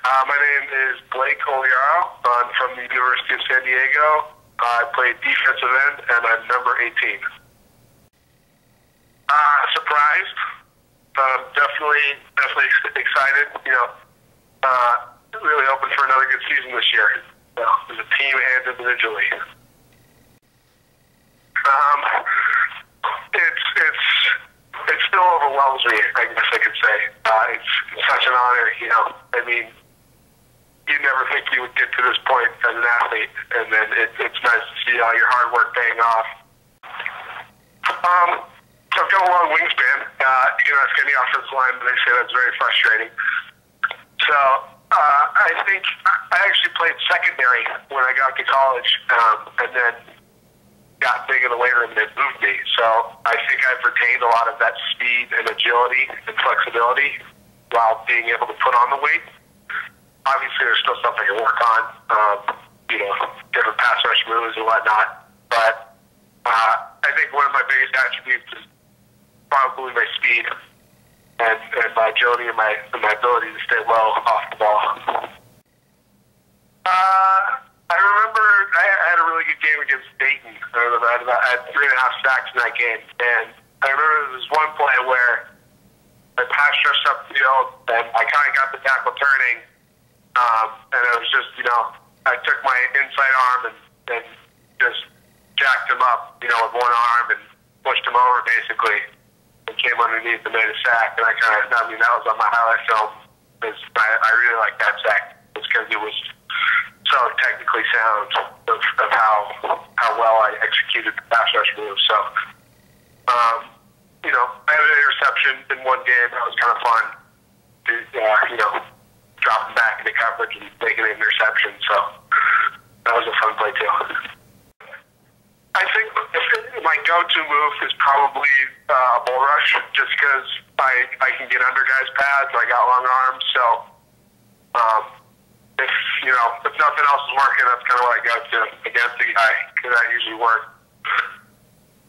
My name is Blake Oliaro. I'm from the University of San Diego. I play defensive end, and I'm number 18. Surprised. Definitely excited. Really hoping for another good season this year. As a team and individually. It still overwhelms me, I guess I could say. It's such an honor, I mean, you never think you would get to this point as an athlete, and then it's nice to see all your hard work paying off. So I've got a long wingspan. You can ask any offensive line, but they say that's very frustrating. So I think I actually played secondary when I got to college, and then got big in the weight room and it moved me. So I think I've retained a lot of that speed and agility and flexibility while being able to put on the weight. Obviously, there's still stuff I can work on, different pass rush moves and whatnot. But I think one of my biggest attributes is probably my speed and my agility and my ability to stay well off the ball. I remember I had a really good game against Dayton. I had 3.5 sacks in that game. And I remember there was one play where I pass rushed up the field and I kind of got the tackle turning. And it was just, I took my inside arm and just jacked him up, with one arm and pushed him over basically and came underneath and made a sack. And that was on my highlight film. I really liked that sack because it was so technically sound of how well I executed the pass rush move. So, I had an interception in one game. That was kind of fun. Dropping back into coverage and making an interception. So that was a fun play too. I think my go-to move is probably a bull rush, just because I can get under guys' pads. I got long arms, so if nothing else is working, that's kind of what I go to against the guy, because that usually works.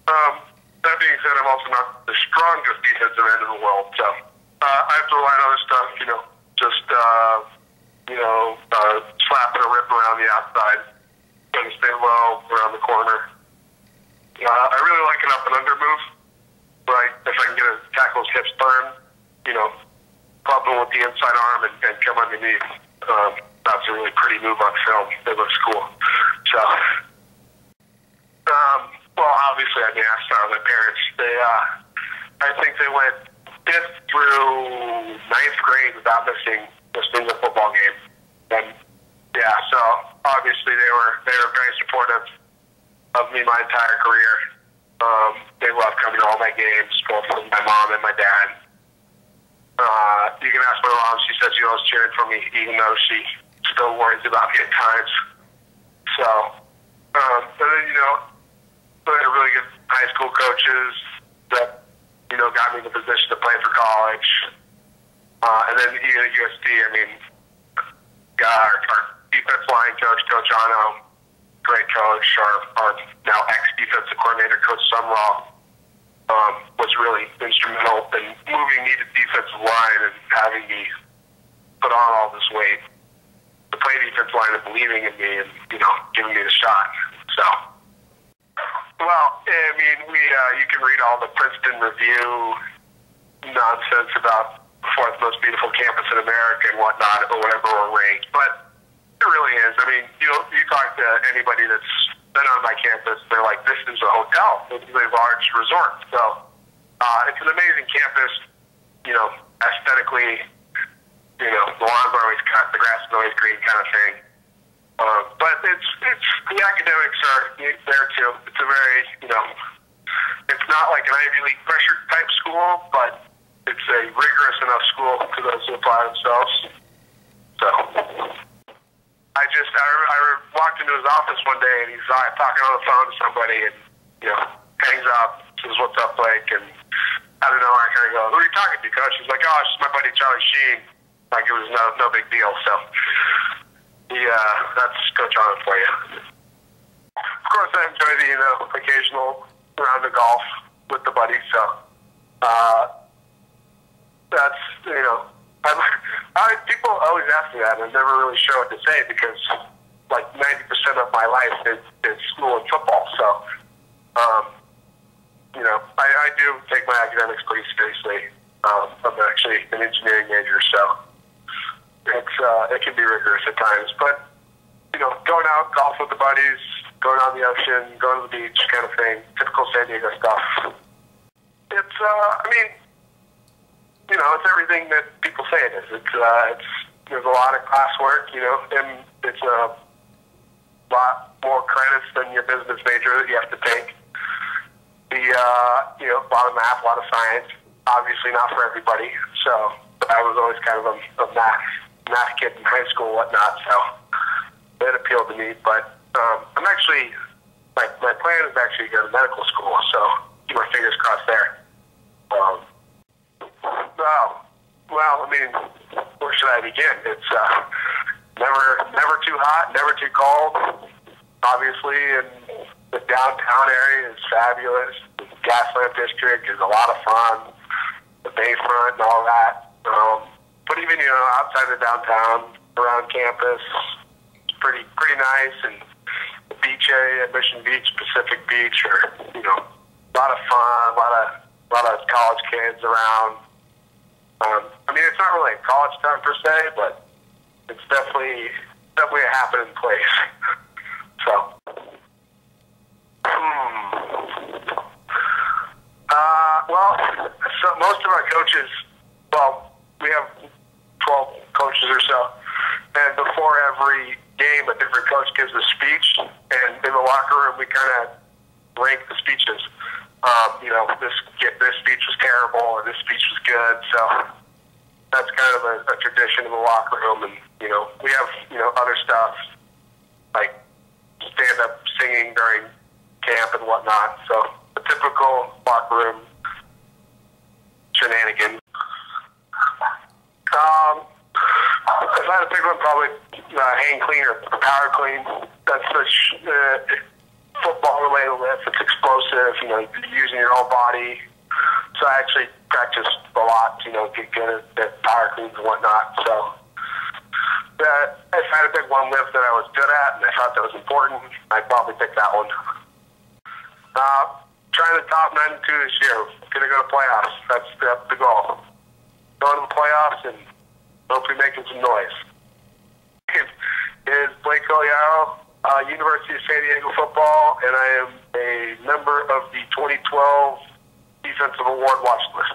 That being said, I'm also not the strongest defensive end in the world, so I have to rely on other stuff, slapping a rip around the outside, trying to stay low around the corner. I really like an up and under move, right? If I can get a tackle's hips turn, club him with the inside arm and come underneath. That's a really pretty move on film. It looks cool. So, obviously, I start with my parents. I think they went 5th through 9th grade without missing a single football game. And so obviously they were very supportive of me my entire career. They loved coming to all my games, both from my mom and my dad. You can ask my mom; she said she always cheering for me, even though she still worries about me at times. So, and then I had really good high school coaches that got me in the position to play for college. And then even at USD, our defense line coach, Coach Ano, great coach, our now ex-defensive coordinator, Coach Sumrall, was really instrumental in moving me to defensive line and having me put on all this weight to play defensive line and believing in me and, giving me the shot. So, you can read all the Princeton Review nonsense about the 4th most beautiful campus in America and whatnot, or whatever we're ranked, but it really is. You talk to anybody that's been on my campus, they're like, this is a hotel. This is a large resort. So it's an amazing campus, aesthetically, the lawns are always cut, the grass is always green kind of thing. But it's the academics are there too. It's a very, it's not like an Ivy League pressure type school, but it's a rigorous enough school for those who apply themselves. So I walked into his office one day and he's talking on the phone to somebody and, hangs up, says, "What's up, Blake?" And I don't know, I kind of go, "Who are you talking to, Coach?" He's like, "Oh, it's just my buddy Charlie Sheen." Like it was no big deal. So that's Coach on for you. Of course, I enjoy the occasional round of golf with the buddies. So that's I People always ask me that, and I never really sure what to say because, like, 90% of my life is school and football. So, you know, I do take my academics pretty seriously. I'm actually an engineering major, so it can be rigorous at times. But, you know, going out, golf with the buddies, going on the ocean, going to the beach kind of thing, typical San Diego stuff. It's, I mean, you know, it's everything that people say it is. There's a lot of classwork, you know, and it's a lot more credits than your business major that you have to take. You know, a lot of math, a lot of science. Obviously not for everybody. So I was always kind of a math kid in high school and whatnot, so that appealed to me. But I'm actually, my plan is actually to go to medical school, so keep my fingers crossed there. Well, I mean, where should I begin? It's never too hot, never too cold. Obviously, and the downtown area is fabulous. The Gaslamp District is a lot of fun. The Bayfront and all that. But even, you know, outside of downtown, around campus, it's pretty nice. And the beach area, Mission Beach, Pacific Beach, are, you know, a lot of fun, a lot of college kids around. I mean, it's not really a college town per se, but it's definitely a happening place. So, so most of our coaches, well, we have 12 coaches or so, and before every game, a different coach gives a speech, and in the locker room, we kind of rank the speeches. You know, this speech was terrible, or this speech was good, so that's kind of a tradition in the locker room. And, you know, we have, you know, other stuff, like stand-up singing during camp and whatnot, so a typical locker room shenanigans. If I had to pick one, probably hang clean or power clean. That's the football-related lift. It's explosive, you know, using your whole body. So I actually practiced a lot, you know, get good at power cleans and whatnot. So if I had to pick one lift that I was good at and I thought that was important, I'd probably pick that one. Trying to top 92 this year. Gonna go to playoffs. That's the goal. Going to the playoffs and hopefully making some noise. Is Blake Oliaro, University of San Diego football, and I am a member of the 2012 Defensive Award watch list.